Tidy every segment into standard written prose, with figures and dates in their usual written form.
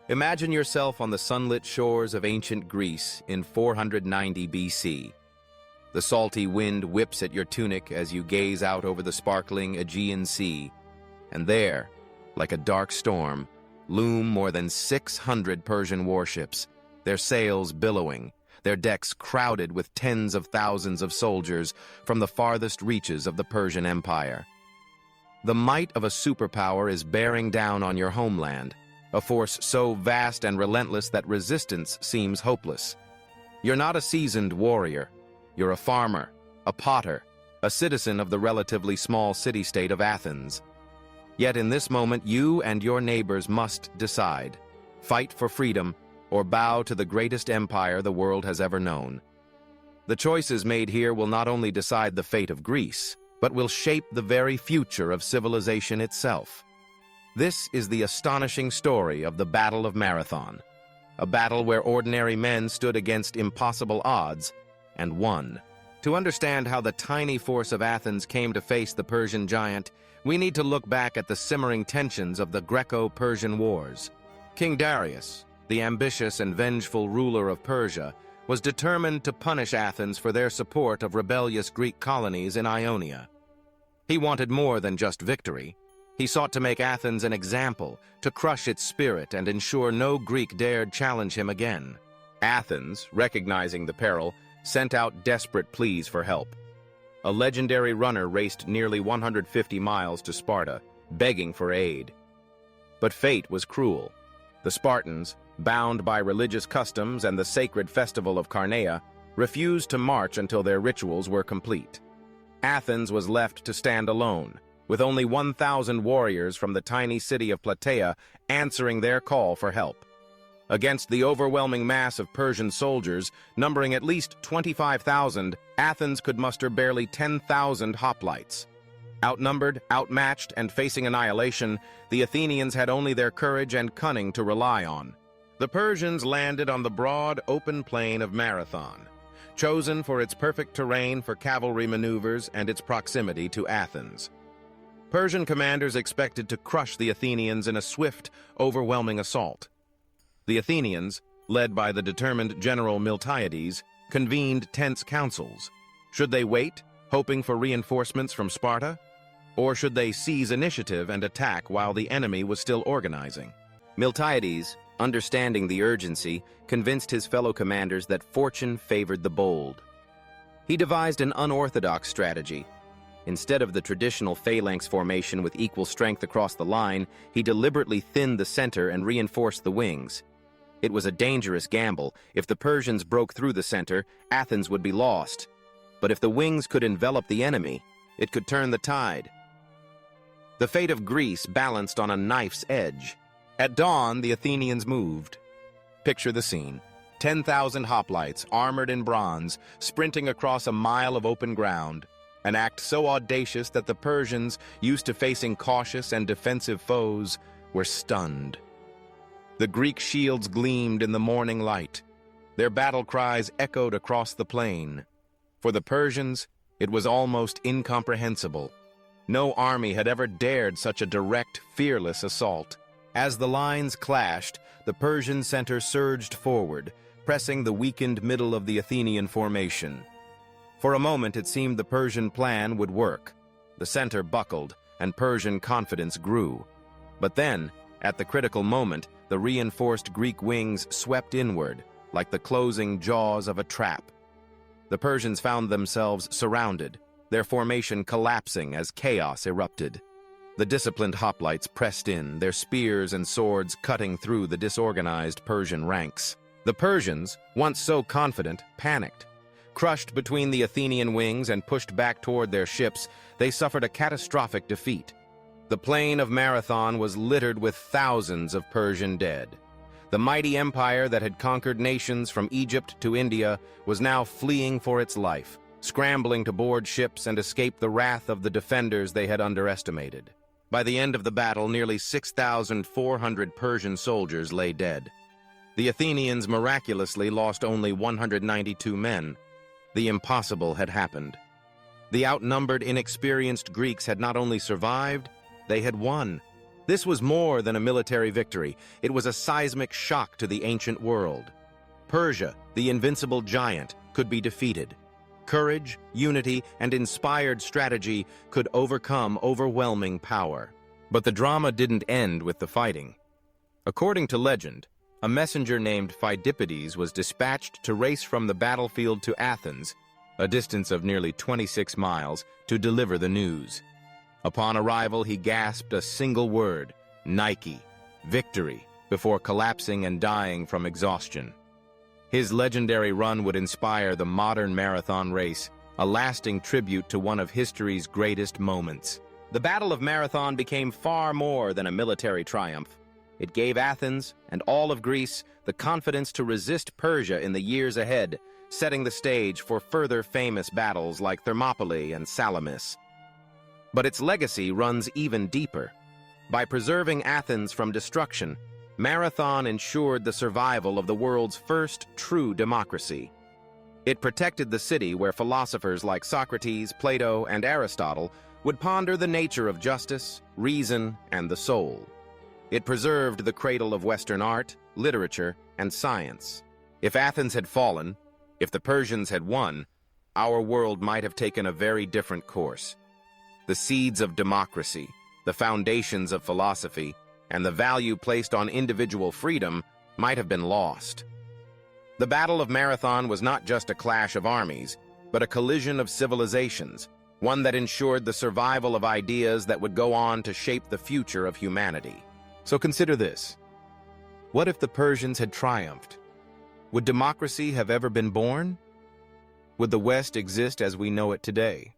Imagine yourself on the sunlit shores of ancient Greece in 490 BC. The salty wind whips at your tunic as you gaze out over the sparkling Aegean Sea, and there, like a dark storm, loom more than 600 Persian warships, their sails billowing, their decks crowded with tens of thousands of soldiers from the farthest reaches of the Persian Empire. The might of a superpower is bearing down on your homeland, a force so vast and relentless that resistance seems hopeless. You're not a seasoned warrior. You're a farmer, a potter, a citizen of the relatively small city-state of Athens. Yet in this moment, you and your neighbors must decide: fight for freedom or bow to the greatest empire the world has ever known. The choices made here will not only decide the fate of Greece, but will shape the very future of civilization itself. This is the astonishing story of the Battle of Marathon, a battle where ordinary men stood against impossible odds and won. To understand how the tiny force of Athens came to face the Persian giant, we need to look back at the simmering tensions of the Greco-Persian Wars. King Darius, the ambitious and vengeful ruler of Persia, was determined to punish Athens for their support of rebellious Greek colonies in Ionia. He wanted more than just victory. He sought to make Athens an example, to crush its spirit and ensure no Greek dared challenge him again. Athens, recognizing the peril, sent out desperate pleas for help. A legendary runner raced nearly 150 miles to Sparta, begging for aid. But fate was cruel. The Spartans, bound by religious customs and the sacred festival of Carneia, refused to march until their rituals were complete. Athens was left to stand alone, with only 1,000 warriors from the tiny city of Plataea answering their call for help. Against the overwhelming mass of Persian soldiers, numbering at least 25,000, Athens could muster barely 10,000 hoplites. Outnumbered, outmatched, and facing annihilation, the Athenians had only their courage and cunning to rely on. The Persians landed on the broad, open plain of Marathon, chosen for its perfect terrain for cavalry maneuvers and its proximity to Athens. Persian commanders expected to crush the Athenians in a swift, overwhelming assault. The Athenians, led by the determined general Miltiades, convened tense councils. Should they wait, hoping for reinforcements from Sparta? Or should they seize initiative and attack while the enemy was still organizing? Miltiades, understanding the urgency, convinced his fellow commanders that fortune favored the bold. He devised an unorthodox strategy. Instead of the traditional phalanx formation with equal strength across the line, he deliberately thinned the center and reinforced the wings. It was a dangerous gamble. If the Persians broke through the center, Athens would be lost. But if the wings could envelop the enemy, it could turn the tide. The fate of Greece balanced on a knife's edge. At dawn, the Athenians moved. Picture the scene. 10,000 hoplites, armored in bronze, sprinting across a mile of open ground. An act so audacious that the Persians, used to facing cautious and defensive foes, were stunned. The Greek shields gleamed in the morning light. Their battle cries echoed across the plain. For the Persians, it was almost incomprehensible. No army had ever dared such a direct, fearless assault. As the lines clashed, the Persian center surged forward, pressing the weakened middle of the Athenian formation. For a moment, it seemed the Persian plan would work. The center buckled, and Persian confidence grew. But then, at the critical moment, the reinforced Greek wings swept inward, like the closing jaws of a trap. The Persians found themselves surrounded, their formation collapsing as chaos erupted. The disciplined hoplites pressed in, their spears and swords cutting through the disorganized Persian ranks. The Persians, once so confident, panicked. Crushed between the Athenian wings and pushed back toward their ships, they suffered a catastrophic defeat. The plain of Marathon was littered with thousands of Persian dead. The mighty empire that had conquered nations from Egypt to India was now fleeing for its life, scrambling to board ships and escape the wrath of the defenders they had underestimated. By the end of the battle, nearly 6,400 Persian soldiers lay dead. The Athenians miraculously lost only 192 men. The impossible had happened. The outnumbered, inexperienced Greeks had not only survived, they had won. This was more than a military victory. It was a seismic shock to the ancient world. Persia, the invincible giant, could be defeated. Courage, unity, and inspired strategy could overcome overwhelming power. But the drama didn't end with the fighting. According to legend, a messenger named Phidippides was dispatched to race from the battlefield to Athens, a distance of nearly 26 miles, to deliver the news. Upon arrival, he gasped a single word, Nike, victory, before collapsing and dying from exhaustion. His legendary run would inspire the modern marathon race, a lasting tribute to one of history's greatest moments. The Battle of Marathon became far more than a military triumph. It gave Athens and all of Greece the confidence to resist Persia in the years ahead, setting the stage for further famous battles like Thermopylae and Salamis. But its legacy runs even deeper. By preserving Athens from destruction, Marathon ensured the survival of the world's first true democracy. It protected the city where philosophers like Socrates, Plato, and Aristotle would ponder the nature of justice, reason, and the soul. It preserved the cradle of Western art, literature, and science. If Athens had fallen, if the Persians had won, our world might have taken a very different course. The seeds of democracy, the foundations of philosophy, and the value placed on individual freedom might have been lost. The Battle of Marathon was not just a clash of armies, but a collision of civilizations, one that ensured the survival of ideas that would go on to shape the future of humanity. So consider this. What if the Persians had triumphed? Would democracy have ever been born? Would the West exist as we know it today?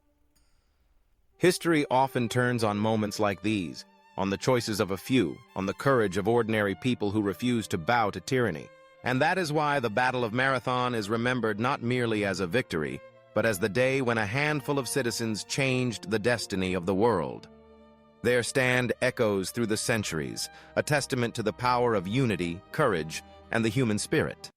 History often turns on moments like these, on the choices of a few, on the courage of ordinary people who refuse to bow to tyranny. And that is why the Battle of Marathon is remembered not merely as a victory, but as the day when a handful of citizens changed the destiny of the world. Their stand echoes through the centuries, a testament to the power of unity, courage, and the human spirit.